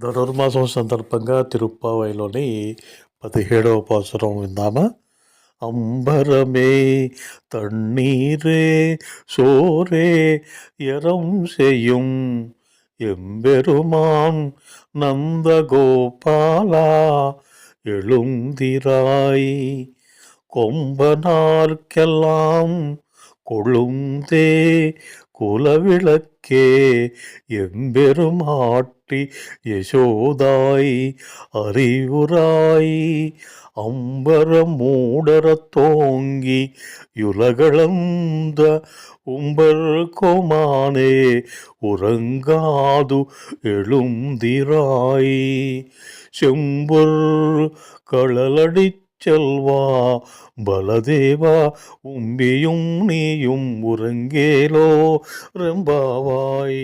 ధనుర్మాసం సందర్భంగా తిరుప్పావైలోని 17వ పాసురం విందామా? అంబరమే தண்ணீரே சோரே எரம் செய்யும் எம்பெருமான் நந்தகோபாலா எழுந்திராய் கொம்பனார்க்கெல்லாம் கொழுந்தே குலவிளக்கே எம்பெருமாட்டி யசோதாய் அறிவுராய் அம்பரம் மூடரத் தோங்கி யுலகளந்த உம்பர் கோமானே உறங்காது எழுந்திராய் செம்பொர் களலடிச் செல்வா பலதேவா உம்பியும் நீயும் உறங்கேலோ ரெம்பாவாய்.